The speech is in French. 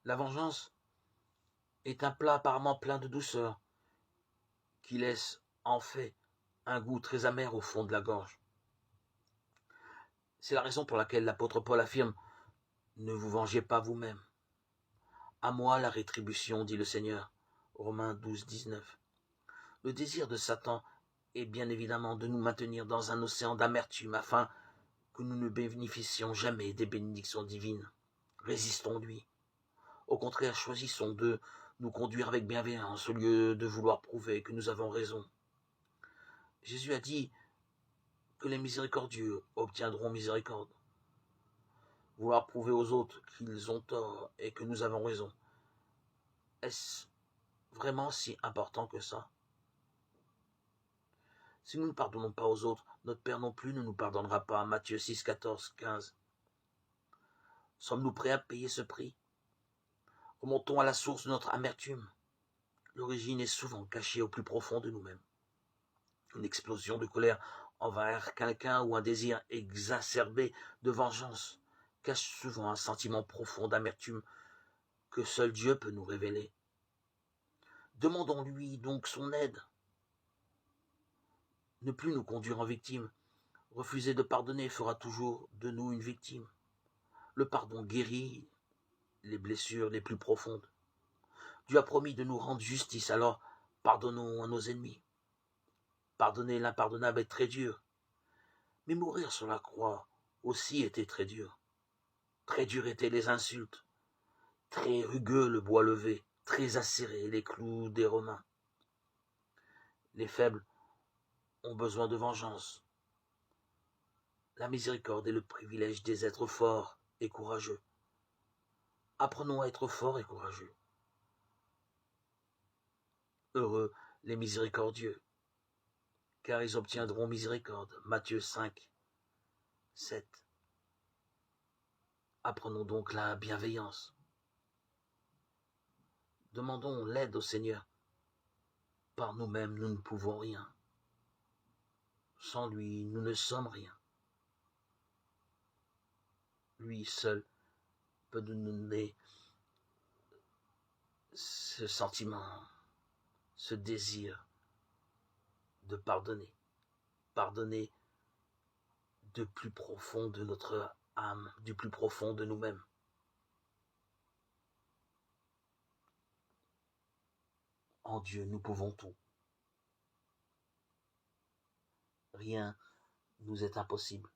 La vengeance est un plat apparemment plein de douceur, qui laisse, en fait, un goût très amer au fond de la gorge. C'est la raison pour laquelle l'apôtre Paul affirme « Ne vous vengez pas vous-même. À moi la rétribution, dit le Seigneur. » Romains 12, 19. Le désir de Satan est bien évidemment de nous maintenir dans un océan d'amertume afin que nous ne bénéficions jamais des bénédictions divines. Résistons-lui. Au contraire, choisissons de nous conduire avec bienveillance au lieu de vouloir prouver que nous avons raison. Jésus a dit que les miséricordieux obtiendront miséricorde. Vouloir prouver aux autres qu'ils ont tort et que nous avons raison, est-ce vraiment si important que ça? Si nous ne pardonnons pas aux autres, notre Père non plus ne nous pardonnera pas. Matthieu 6, 14, 15. Sommes-nous prêts à payer ce prix? Remontons à la source de notre amertume. L'origine est souvent cachée au plus profond de nous-mêmes. Une explosion de colère envers quelqu'un ou un désir exacerbé de vengeance cache souvent un sentiment profond d'amertume que seul Dieu peut nous révéler. Demandons-lui donc son aide. Ne plus nous conduire en victime. Refuser de pardonner fera toujours de nous une victime. Le pardon guérit les blessures les plus profondes. Dieu a promis de nous rendre justice, alors pardonnons à nos ennemis. Pardonner l'impardonnable est très dur. Mais mourir sur la croix aussi était très dur. Très dur étaient les insultes. Très rugueux le bois levé. Très acérés les clous des Romains. Les faibles ont besoin de vengeance. La miséricorde est le privilège des êtres forts et courageux. Apprenons à être forts et courageux. Heureux les miséricordieux, car ils obtiendront miséricorde. Matthieu 5, 7. Apprenons donc la bienveillance. Demandons l'aide au Seigneur. Par nous-mêmes, nous ne pouvons rien. Sans lui, nous ne sommes rien. Lui seul peut nous donner ce sentiment, ce désir de pardonner. Pardonner du plus profond de notre âme, du plus profond de nous-mêmes. En Dieu, nous pouvons tout. Rien nous est impossible.